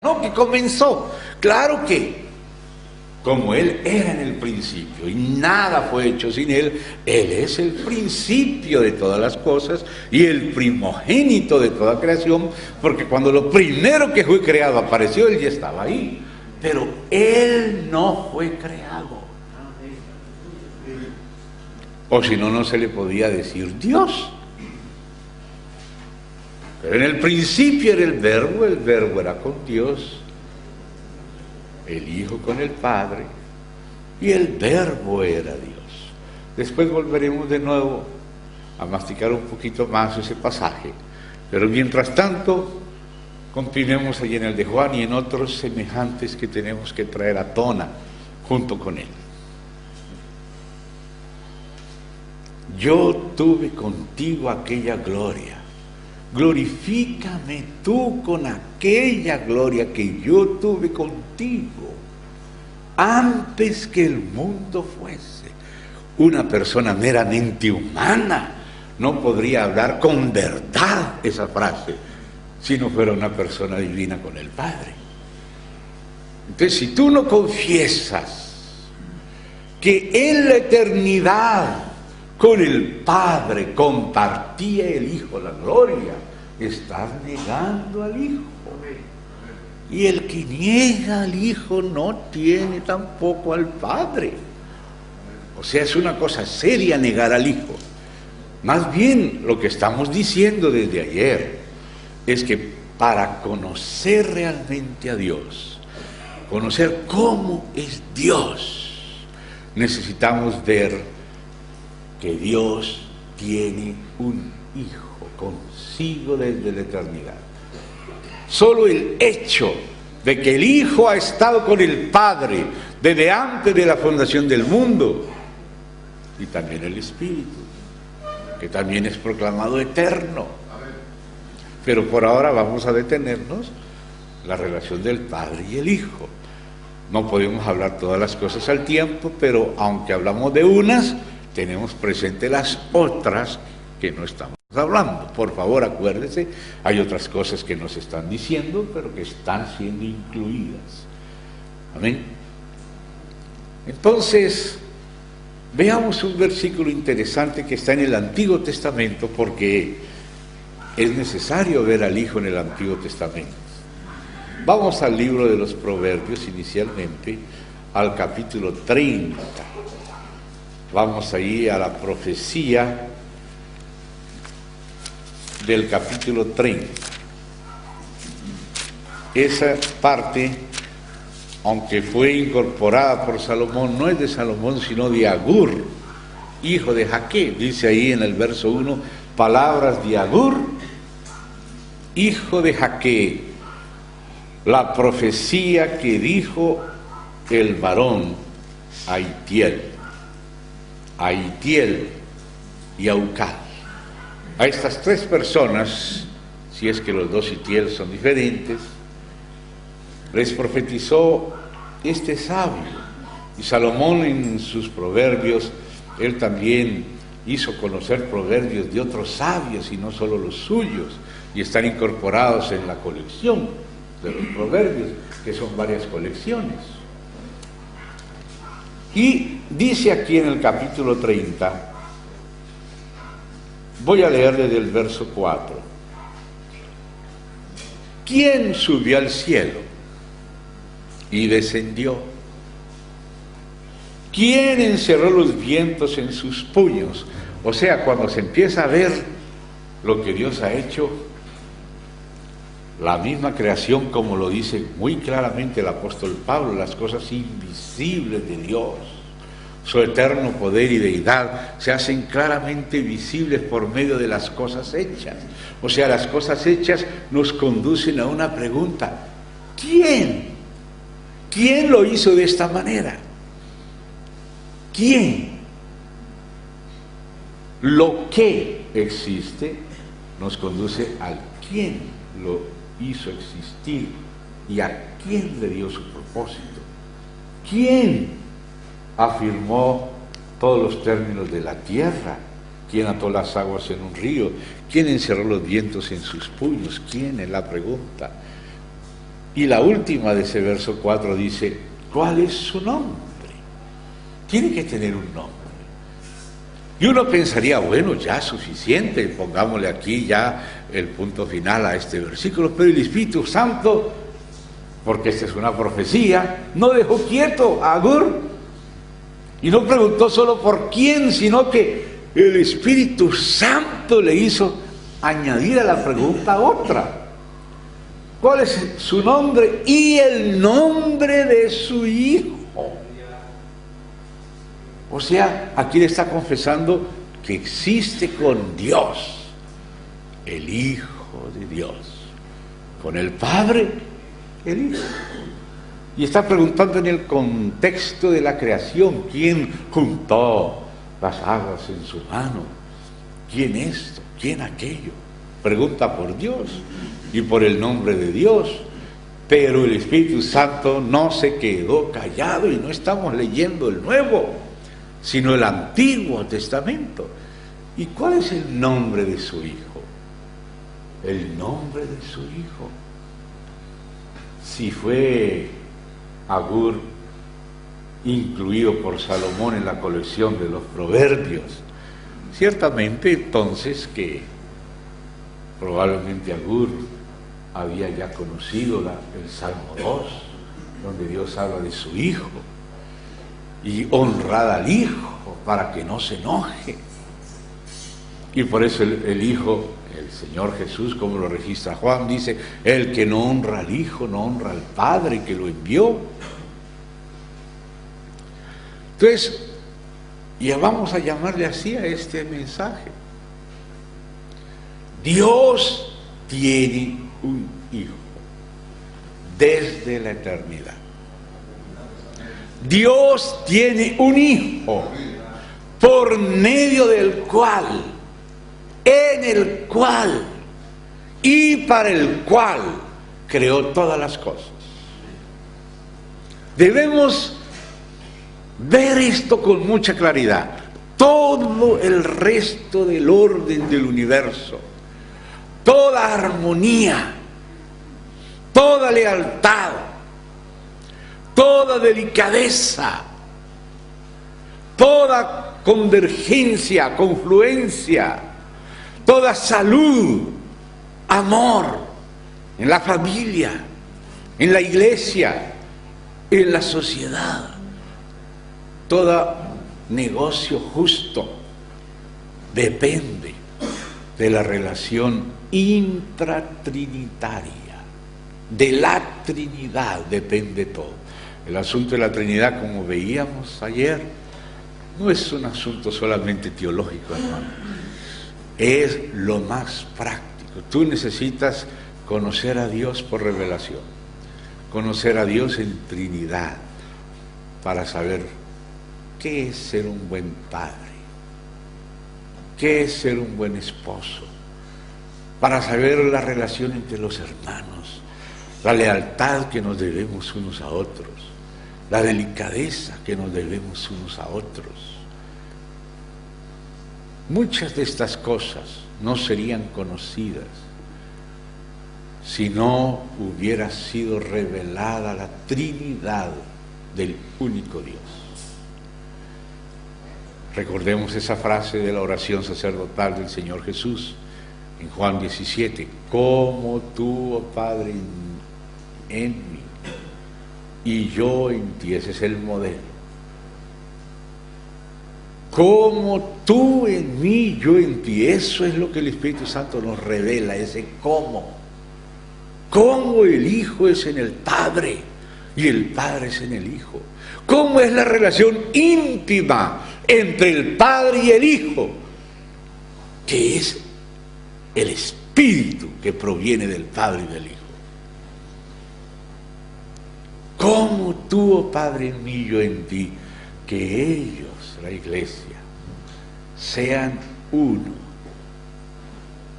No, que comenzó. Claro que, como Él era en el principio y nada fue hecho sin Él, Él es el principio de todas las cosas y el primogénito de toda creación, porque cuando lo primero que fue creado apareció, Él ya estaba ahí. Pero Él no fue creado. O si no, no se le podía decir Dios. Pero en el principio era el verbo era con Dios, el Hijo con el Padre, y el verbo era Dios. Después volveremos de nuevo a masticar un poquito más ese pasaje, pero mientras tanto, continuemos allí en el de Juan y en otros semejantes que tenemos que traer a tona junto con él. Yo tuve contigo aquella gloria. Glorifícame tú con aquella gloria que yo tuve contigo antes que el mundo fuese. Una persona meramente humana no podría hablar con verdad esa frase si no fuera una persona divina con el Padre. Entonces, si tú no confiesas que en la eternidad con el Padre compartía el Hijo la gloria, estás negando al Hijo. Y el que niega al Hijo no tiene tampoco al Padre. O sea, es una cosa seria negar al Hijo. Más bien, lo que estamos diciendo desde ayer es que para conocer realmente a Dios, conocer cómo es Dios, necesitamos ver que Dios tiene un Hijo consigo desde la eternidad. Solo el hecho de que el Hijo ha estado con el Padre desde antes de la fundación del mundo, y también el Espíritu, que también es proclamado eterno. Pero por ahora vamos a detenernos en la relación del Padre y el Hijo. No podemos hablar todas las cosas al tiempo, pero aunque hablamos de unas, tenemos presente las otras que no estamos hablando. Por favor, acuérdese, hay otras cosas que nos están diciendo, pero que están siendo incluidas. Amén. Entonces, veamos un versículo interesante que está en el Antiguo Testamento, porque es necesario ver al Hijo en el Antiguo Testamento. Vamos al libro de los Proverbios inicialmente, al capítulo 30. Vamos ahí a la profecía del capítulo 30. Esa parte, aunque fue incorporada por Salomón, no es de Salomón, sino de Agur, hijo de Jaque. Dice ahí en el verso 1, palabras de Agur, hijo de Jaque, la profecía que dijo el varón Aitiel y Aucal. A estas tres personas, si es que los dos Itiel son diferentes, les profetizó este sabio. Y Salomón en sus proverbios, él también hizo conocer proverbios de otros sabios y no solo los suyos, y están incorporados en la colección de los proverbios, que son varias colecciones. Y dice aquí en el capítulo 30, voy a leer desde el verso 4. ¿Quién subió al cielo y descendió? ¿Quién encerró los vientos en sus puños? O sea, cuando se empieza a ver lo que Dios ha hecho, la misma creación, como lo dice muy claramente el apóstol Pablo, las cosas invisibles de Dios, su eterno poder y deidad, se hacen claramente visibles por medio de las cosas hechas. O sea, las cosas hechas nos conducen a una pregunta: ¿quién? ¿Quién lo hizo de esta manera? ¿Quién? Lo que existe nos conduce al quién lo hizo existir y a quién le dio su propósito. ¿Quién afirmó todos los términos de la tierra? ¿Quién ató las aguas en un río? ¿Quién encerró los vientos en sus puños? ¿Quién? Es la pregunta. Y la última de ese verso 4 dice, ¿cuál es su nombre? Tiene que tener un nombre. Y uno pensaría, bueno, ya suficiente, pongámosle aquí ya el punto final a este versículo, pero el Espíritu Santo, porque esta es una profecía, no dejó quieto a Agur y no preguntó solo por quién, sino que el Espíritu Santo le hizo añadir a la pregunta otra. ¿Cuál es su nombre? Y el nombre de su hijo. O sea, aquí le está confesando que existe con Dios, el Hijo de Dios, con el Padre, el Hijo. Y está preguntando en el contexto de la creación, ¿quién juntó las aguas en su mano? ¿Quién esto? ¿Quién aquello? Pregunta por Dios y por el nombre de Dios. Pero el Espíritu Santo no se quedó callado y no estamos leyendo el Nuevo, sino el Antiguo Testamento. ¿Y cuál es el nombre de su hijo? El nombre de su hijo. Si fue Agur incluido por Salomón en la colección de los proverbios, ciertamente entonces que probablemente Agur había ya conocido el Salmo 2, donde Dios habla de su hijo, y honrad al hijo para que no se enoje. Y por eso el hijo, el Señor Jesús, como lo registra Juan, dice, el que no honra al hijo, no honra al Padre que lo envió. Entonces, ya vamos a llamarle así a este mensaje. Dios tiene un hijo desde la eternidad. Dios tiene un hijo por medio del cual, en el cual y para el cual creó todas las cosas. Debemos ver esto con mucha claridad. Todo el resto del orden del universo, toda armonía, toda lealtad, toda delicadeza, toda convergencia, confluencia, toda salud, amor, en la familia, en la iglesia, en la sociedad, todo negocio justo depende de la relación intratrinitaria. De la Trinidad depende todo. El asunto de la Trinidad, como veíamos ayer, no es un asunto solamente teológico, hermano. Es lo más práctico. Tú necesitas conocer a Dios por revelación, conocer a Dios en Trinidad, para saber qué es ser un buen padre, qué es ser un buen esposo, para saber la relación entre los hermanos, la lealtad que nos debemos unos a otros, la delicadeza que nos debemos unos a otros. Muchas de estas cosas no serían conocidas si no hubiera sido revelada la Trinidad del único Dios. Recordemos esa frase de la oración sacerdotal del Señor Jesús en Juan 17, como tú, oh Padre, en mí y yo en ti. Ese es el modelo. Como tú en mí, yo en ti. Eso es lo que el Espíritu Santo nos revela, ese cómo. Cómo el Hijo es en el Padre y el Padre es en el Hijo. Cómo es la relación íntima entre el Padre y el Hijo, que es el Espíritu que proviene del Padre y del Hijo. Como tú, oh Padre, en mí, yo en ti, que ellos, la iglesia, sean uno.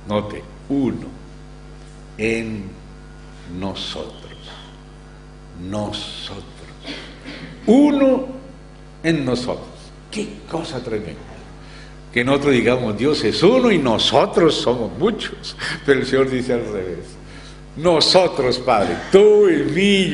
Note, uno en nosotros. Nosotros. Uno en nosotros. Qué cosa tremenda. Que nosotros digamos, Dios es uno y nosotros somos muchos. Pero el Señor dice al revés. nosotros, Padre, tú y mí,